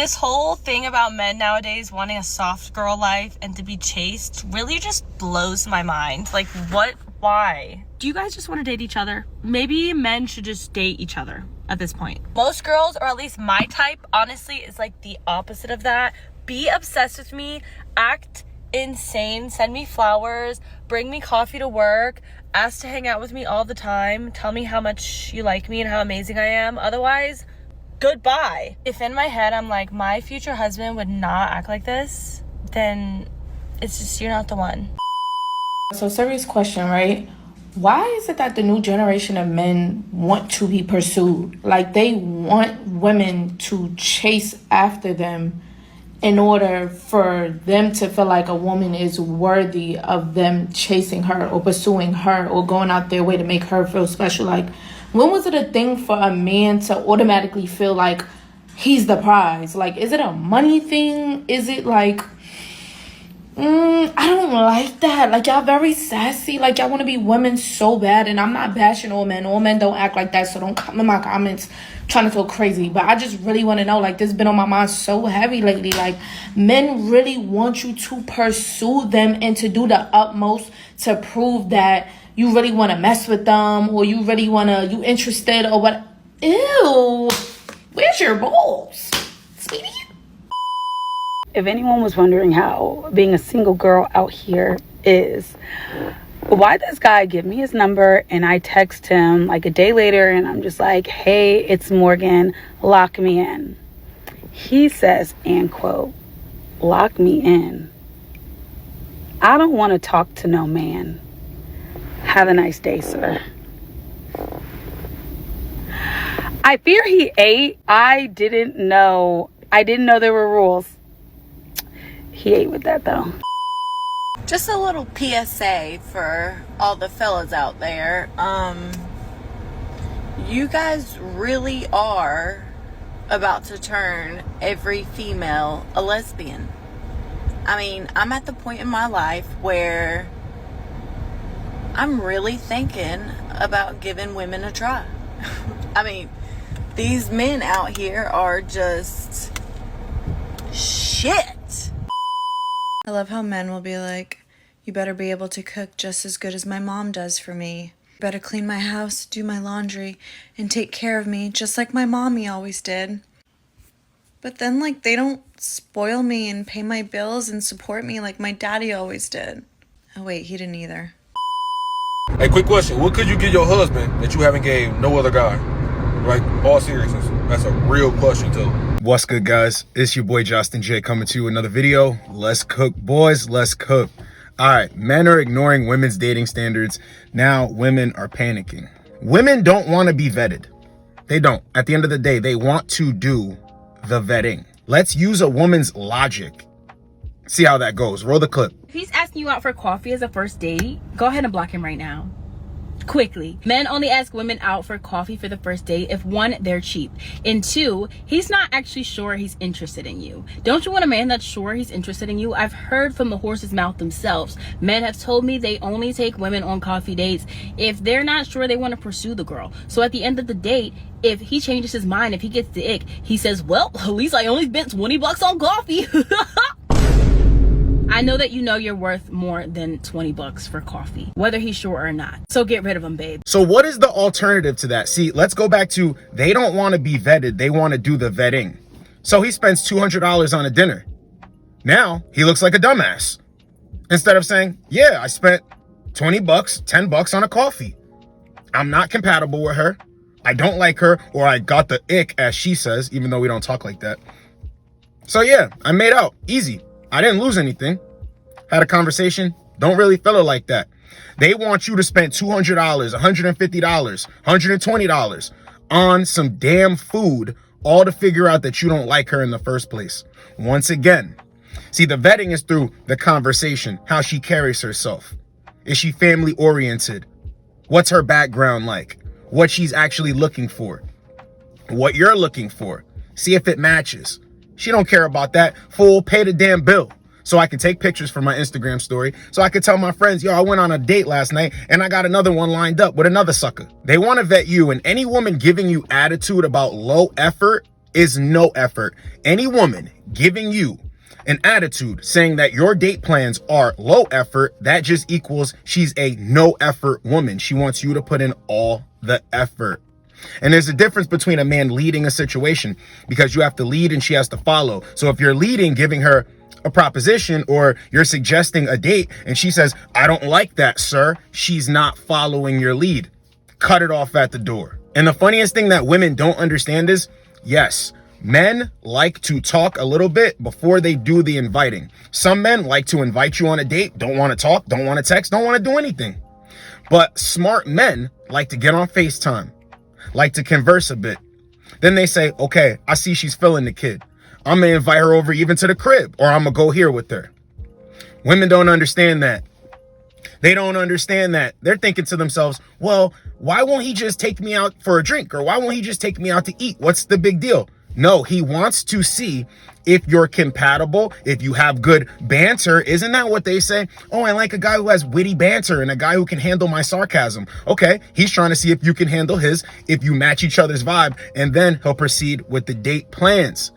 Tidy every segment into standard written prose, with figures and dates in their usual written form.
This whole thing about men nowadays wanting a soft girl life and to be chased really just blows my mind. Like, what? Why? Do you guys just want to date each other? Maybe men should just date each other at this point. Most girls, or at least my type, honestly, is like the opposite of that. Be obsessed with me, act insane, send me flowers, bring me coffee to work, ask to hang out with me all the time, tell me how much you like me and how amazing I am. Otherwise, goodbye. If in my head I'm like, my future husband would not act like this, then it's just, you're not the one. So serious question, right? Why is it that the new generation of men want to be pursued? Like, they want women to chase after them in order for them to feel like a woman is worthy of them chasing her or pursuing her or going out their way to make her feel special. Like, when was it a thing for a man to automatically feel like he's the prize? Like, is it a money thing? Is it like, I don't like that. Like, y'all very sassy. Like, y'all want to be women so bad. And I'm not bashing all men. All men don't act like that. So don't come in my comments trying to feel crazy. But I just really want to know, like, this has been on my mind so heavy lately. Like, men really want you to pursue them and to do the utmost to prove that you really want to mess with them, or you really want to, you interested, or what. Ew, where's your balls, sweetie? If anyone was wondering how being a single girl out here is, why this guy give me his number and I text him like a day later and I'm just like, hey, it's Morgan, lock me in. He says, and quote, lock me in. I don't want to talk to no man. Have a nice day, sir. I fear he ate. I didn't know there were rules. He ate with that though. Just a little PSA for all the fellas out there. You guys really are about to turn every female a lesbian. I mean, I'm at the point in my life where I'm really thinking about giving women a try. I mean, these men out here are just shit. I love how men will be like, you better be able to cook just as good as my mom does for me. You better clean my house, do my laundry, and take care of me just like my mommy always did. But then, like, they don't spoil me and pay my bills and support me like my daddy always did. Oh wait, he didn't either. Hey, quick question. What could you give your husband that you haven't gave no other guy? Like, all seriousness. That's a real question, too. What's good, guys? It's your boy Josten J coming to you with another video. Let's cook, boys. Let's cook. All right, men are ignoring women's dating standards. Now women are panicking. Women don't want to be vetted. They don't. At the end of the day, they want to do the vetting. Let's use a woman's logic. See how that goes. Roll the clip. If he's asking you out for coffee as a first date, go ahead and block him right now. Quickly. Men only ask women out for coffee for the first date if, one, they're cheap, and two, he's not actually sure he's interested in you. Don't you want a man that's sure he's interested in you? I've heard from the horse's mouth themselves. Men have told me they only take women on coffee dates if they're not sure they want to pursue the girl. So at the end of the date, if he changes his mind, if he gets the ick, he says, well, at least I only spent $20 on coffee. I know that you know you're worth more than $20 for coffee, whether he's sure or not. So get rid of him, babe. So what is the alternative to that? See, let's go back to, they don't want to be vetted. They want to do the vetting. So he spends $200 on a dinner. Now he looks like a dumbass. Instead of saying, yeah, I spent $20, $10 on a coffee. I'm not compatible with her. I don't like her, or I got the ick, as she says, even though we don't talk like that. So yeah, I made out. Easy. I didn't lose anything. Had a conversation. Don't really feel it like that. They want you to spend $200, $150, $120 on some damn food, all to figure out that you don't like her in the first place. Once again, see, the vetting is through the conversation, how she carries herself. Is she family oriented? What's her background like? What she's actually looking for? What you're looking for? See if it matches. She don't care about that. Fool, pay the damn bill. So I can take pictures for my Instagram story. So I can tell my friends, yo, I went on a date last night and I got another one lined up with another sucker. They want to vet you, and any woman giving you attitude about low effort is no effort. Any woman giving you an attitude saying that your date plans are low effort, that just equals she's a no effort woman. She wants you to put in all the effort. And there's a difference between a man leading a situation, because you have to lead and she has to follow. So if you're leading, giving her a proposition, or you're suggesting a date and she says, I don't like that, sir, she's not following your lead. Cut it off at the door. And the funniest thing that women don't understand is, yes, men like to talk a little bit before they do the inviting. Some men like to invite you on a date, don't want to talk, don't want to text, don't want to do anything. But smart men like to get on FaceTime, like to converse a bit. Then they say, okay, I see she's feeling the kid. I'm going to invite her over even to the crib, or I'm going to go here with her. Women don't understand that. They don't understand that. They're thinking to themselves, well, why won't he just take me out for a drink? Or why won't he just take me out to eat? What's the big deal? No, he wants to see if you're compatible, if you have good banter. Isn't that what they say? Oh, I like a guy who has witty banter and a guy who can handle my sarcasm. Okay, he's trying to see if you can handle his, if you match each other's vibe, and then he'll proceed with the date plans.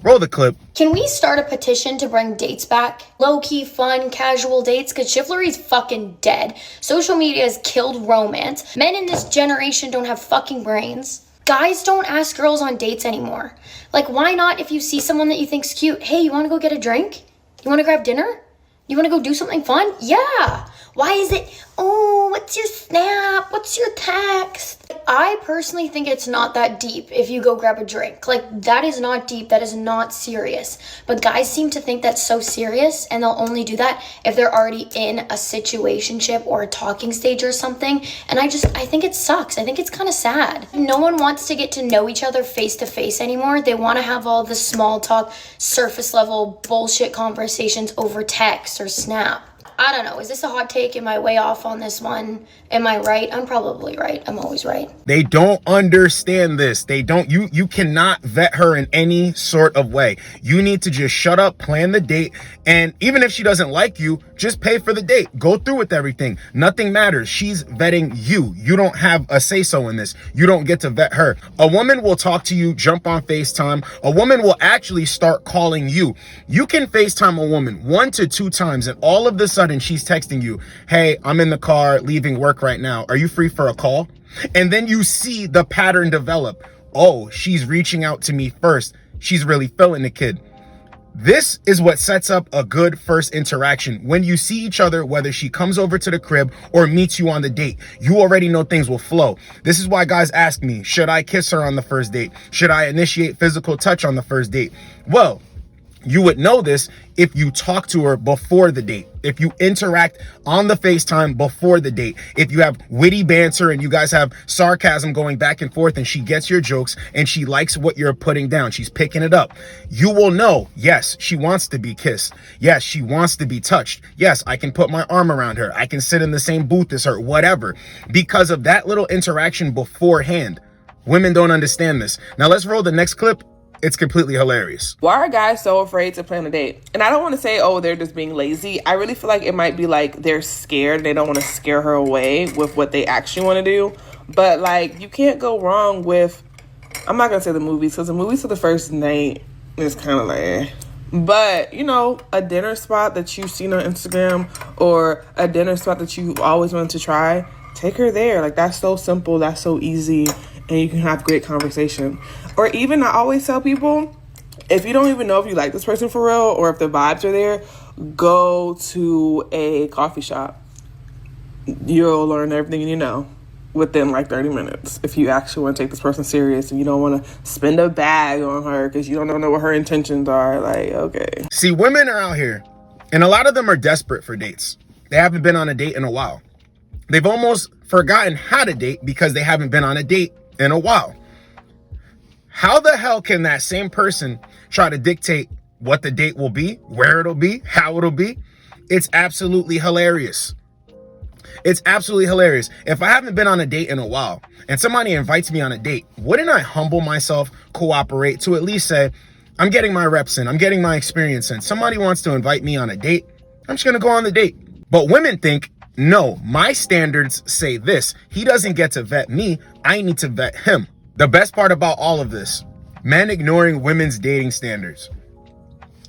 Roll the clip. Can we start a petition to bring dates back? Low-key, fun, casual dates? Because chivalry's fucking dead. Social media has killed romance. Men in this generation don't have fucking brains. Guys don't ask girls on dates anymore. Like, why not, if you see someone that you think's cute, hey, you want to go get a drink? You want to grab dinner? You want to go do something fun? Yeah. Why is it, oh, what's your snap? What's your text? I personally think it's not that deep if you go grab a drink. Like, that is not deep. That is not serious. But guys seem to think that's so serious, and they'll only do that if they're already in a situationship or a talking stage or something. And I think it sucks. I think it's kind of sad. No one wants to get to know each other face to face anymore. They want to have all the small talk, surface level bullshit conversations over text or Snap. I don't know. Is this a hot take? Am I way off on this one? Am I right? I'm probably right. I'm always right. They don't understand this. You cannot vet her in any sort of way. You need to just shut up, plan the date. And even if she doesn't like you, just pay for the date. Go through with everything. Nothing matters. She's vetting you. You don't have a say-so in this. You don't get to vet her. A woman will talk to you, jump on FaceTime. A woman will actually start calling you. You can FaceTime a woman 1 to 2 times, and all of a sudden she's texting you, hey, I'm in the car leaving work right now. Are you free for a call? And then you see the pattern develop. Oh, she's reaching out to me first. She's really feeling the kid. This is what sets up a good first interaction. When you see each other, whether she comes over to the crib or meets you on the date, you already know things will flow. This is why guys ask me, should I kiss her on the first date? Should I initiate physical touch on the first date? Well, you would know this if you talk to her before the date, if you interact on the FaceTime before the date, if you have witty banter and you guys have sarcasm going back and forth and she gets your jokes and she likes what you're putting down, she's picking it up. You will know, yes, she wants to be kissed. Yes, she wants to be touched. Yes, I can put my arm around her. I can sit in the same booth as her, whatever. Because of that little interaction beforehand. Women don't understand this. Now let's roll the next clip. It's completely hilarious. Why are guys so afraid to plan a date? And I don't want to say, oh, they're just being lazy. I really feel like it might be like they're scared. They don't want to scare her away with what they actually want to do. But like, you can't go wrong with, I'm not going to say the movies, because the movies for the first night is kind of like, but you know, a dinner spot that you've seen on Instagram or a dinner spot that you always wanted to try, take her there. Like, that's so simple. That's so easy. And you can have great conversation. Or even, I always tell people, if you don't even know if you like this person for real or if the vibes are there, go to a coffee shop. You'll learn everything you know within like 30 minutes. If you actually want to take this person serious and you don't want to spend a bag on her because you don't know what her intentions are, like, okay. See, women are out here, and a lot of them are desperate for dates. They haven't been on a date in a while. They've almost forgotten how to date because they haven't been on a date in a while. How the hell can that same person try to dictate what the date will be, where it'll be, how it'll be? It's absolutely hilarious. It's absolutely hilarious. If I haven't been on a date in a while and somebody invites me on a date, wouldn't I humble myself, cooperate to at least say, I'm getting my reps in, I'm getting my experience in. Somebody wants to invite me on a date, I'm just going to go on the date. But women think, no, my standards say this. He doesn't get to vet me. I need to vet him. The best part about all of this, men ignoring women's dating standards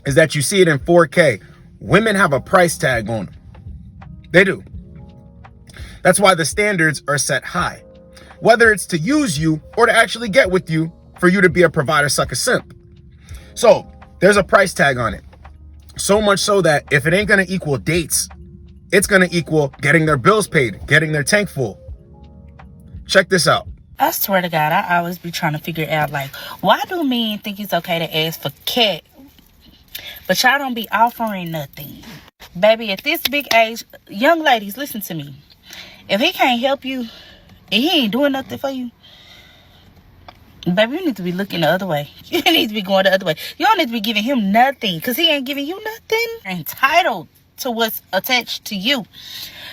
is that you see it in 4K. Women have a price tag on them. They do. That's why the standards are set high. Whether it's to use you or to actually get with you for you to be a provider, suck a simp. So there's a price tag on it. So much so that if it ain't going to equal dates, it's going to equal getting their bills paid, getting their tank full. Check this out. I swear to God, I always be trying to figure out, like, why do men think it's okay to ask for cat, but y'all don't be offering nothing? Baby, at this big age, young ladies, listen to me. If he can't help you and he ain't doing nothing for you, baby, you need to be looking the other way. You need to be going the other way. You don't need to be giving him nothing because he ain't giving you nothing. You're entitled to what's attached to you.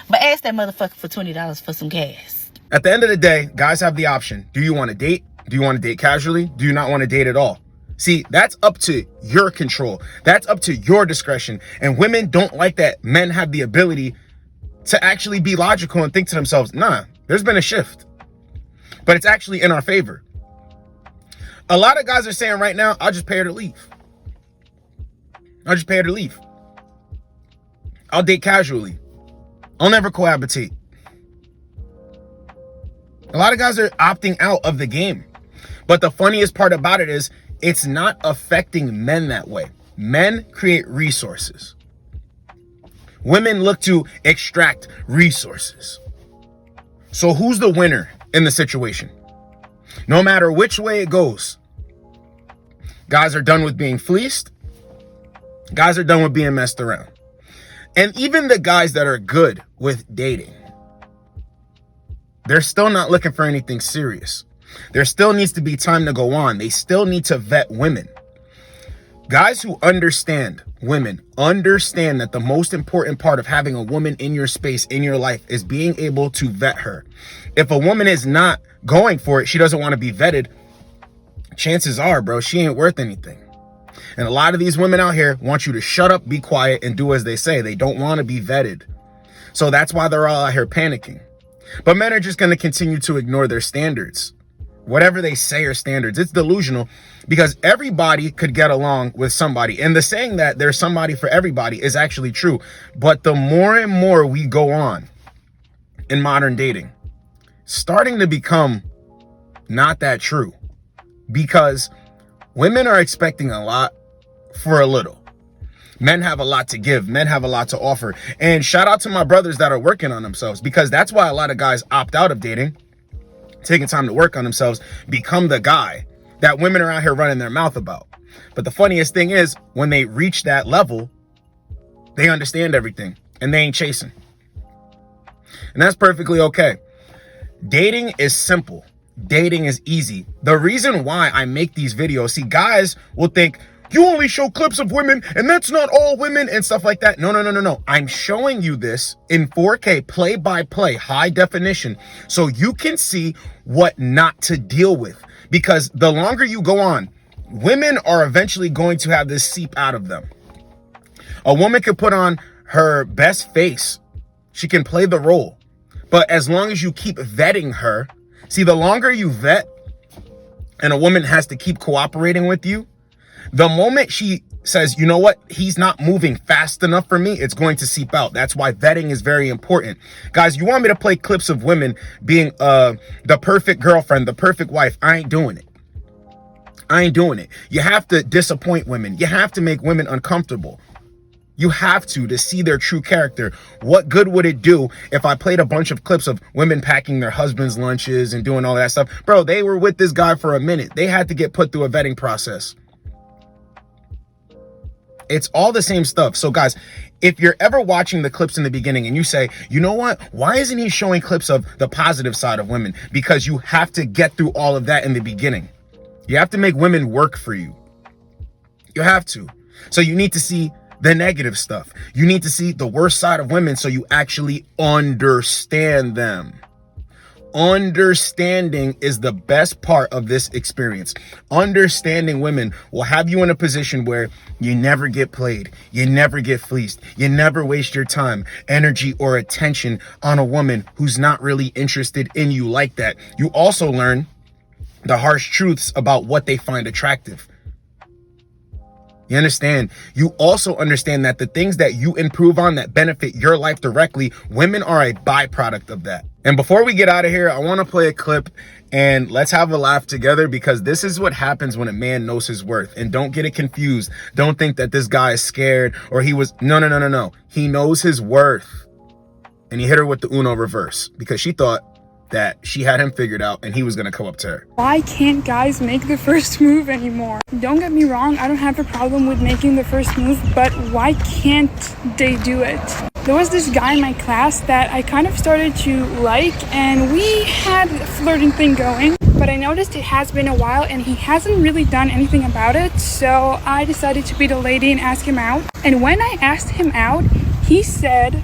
But ask that motherfucker for $20 for some gas. At the end of the day, guys have the option. Do you want to date? Do you want to date casually? Do you not want to date at all? See, that's up to your control. That's up to your discretion. And women don't like that men have the ability to actually be logical and think to themselves, nah, there's been a shift. But it's actually in our favor. A lot of guys are saying right now, I'll just pay her to leave. I'll just pay her to leave. I'll date casually. I'll never cohabitate. A lot of guys are opting out of the game. But the funniest part about it is it's not affecting men that way. Men create resources. Women look to extract resources. So who's the winner in the situation? No matter which way it goes, guys are done with being fleeced. Guys are done with being messed around. And even the guys that are good with dating, they're still not looking for anything serious. There still needs to be time to go on. They still need to vet women. Guys who understand women understand that the most important part of having a woman in your space, in your life, is being able to vet her. If a woman is not going for it, she doesn't want to be vetted, chances are, bro, she ain't worth anything. And a lot of these women out here want you to shut up, be quiet, and do as they say. They don't want to be vetted. So that's why they're all out here panicking. But men are just going to continue to ignore their standards. Whatever they say are standards, it's delusional because everybody could get along with somebody. And the saying that there's somebody for everybody is actually true. But the more and more we go on in modern dating, starting to become not that true because women are expecting a lot for a little. Men have a lot to give. Men have a lot to offer. And shout out to my brothers that are working on themselves because that's why a lot of guys opt out of dating, taking time to work on themselves, become the guy that women are out here running their mouth about. But the funniest thing is when they reach that level, they understand everything and they ain't chasing. And that's perfectly okay. Dating is simple. Dating is easy. The reason why I make these videos, see, guys will think, you only show clips of women and that's not all women and stuff like that. No. I'm showing you this in 4K, play by play, high definition, so you can see what not to deal with. Because the longer you go on, women are eventually going to have this seep out of them. A woman can put on her best face. She can play the role. But as long as you keep vetting her, see, the longer you vet and a woman has to keep cooperating with you, the moment she says, you know what, he's not moving fast enough for me, it's going to seep out. That's why vetting is very important. Guys, you want me to play clips of women being the perfect girlfriend, the perfect wife? I ain't doing it. I ain't doing it. You have to disappoint women. You have to make women uncomfortable. You have to see their true character. What good would it do if I played a bunch of clips of women packing their husbands' lunches and doing all that stuff? Bro, they were with this guy for a minute. They had to get put through a vetting process. It's all the same stuff. So guys, if you're ever watching the clips in the beginning and you say, you know what, why isn't he showing clips of the positive side of women? Because you have to get through all of that in the beginning. You have to make women work for you. You have to. So you need to see the negative stuff. You need to see the worst side of women so you actually understand them. Understanding is the best part of this experience. Understanding women will have you in a position where you never get played, you never get fleeced, you never waste your time, energy, or attention on a woman who's not really interested in you like that. You also learn the harsh truths about what they find attractive. You understand? You also understand that the things that you improve on that benefit your life directly, women are a byproduct of that. And before we get out of here, I want to play a clip and let's have a laugh together, because this is what happens when a man knows his worth. And don't get it confused. Don't think that this guy is scared or he was, no. He knows his worth. And he hit her with the Uno reverse because she thought that she had him figured out and he was going to come up to her. Why can't guys make the first move anymore? Don't get me wrong, I don't have a problem with making the first move, but why can't they do it? There was this guy in my class that I kind of started to like, and we had a flirting thing going, but I noticed it has been a while and he hasn't really done anything about it, so I decided to be the lady and ask him out. And when I asked him out, he said,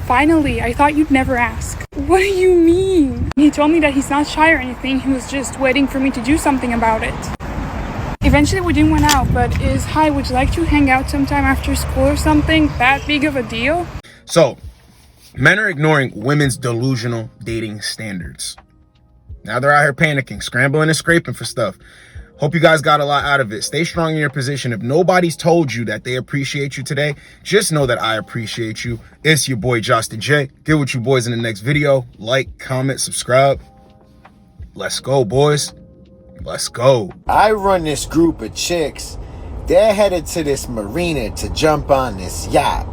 "Finally, I thought you'd never ask." What do you mean? He told me that he's not shy or anything. He was just waiting for me to do something about it. Eventually we didn't went out, but hi, would you like to hang out sometime after school or something? That big of a deal? So, men are ignoring women's delusional dating standards. Now they're out here panicking, scrambling and scraping for stuff. Hope you guys got a lot out of it. Stay strong in your position. If nobody's told you that they appreciate you today, just know that I appreciate you. It's your boy, Josten J. Get with you boys in the next video. Like, comment, subscribe. Let's go, boys. Let's go. I run this group of chicks. They're headed to this marina to jump on this yacht.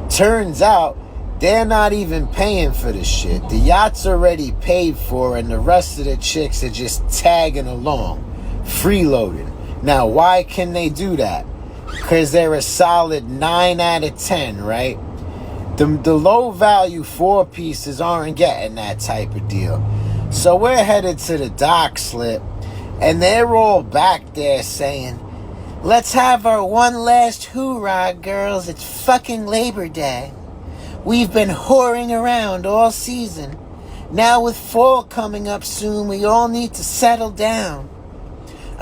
Turns out, they're not even paying for the shit. The yacht's already paid for and the rest of the chicks are just tagging along. Freeloading. Now, why can they do that? Because they're a solid 9 out of 10, right? The low value 4 pieces aren't getting that type of deal. So we're headed to the dock slip, and they're all back there saying, "Let's have our one last hoorah, girls. It's fucking Labor Day. We've been whoring around all season. Now with fall coming up soon, we all need to settle down."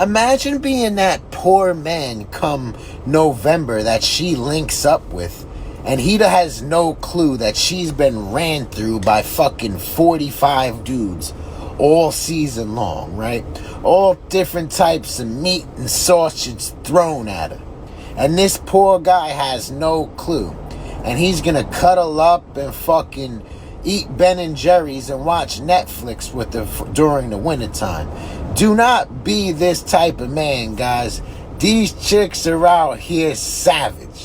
Imagine being that poor man come November that she links up with, and he has no clue that she's been ran through by fucking 45 dudes all season long, right? All different types of meat and sausage thrown at her. And this poor guy has no clue. And he's gonna cuddle up and fucking eat Ben and Jerry's and watch Netflix with her during the wintertime. Do not be this type of man, guys. These chicks are out here savage.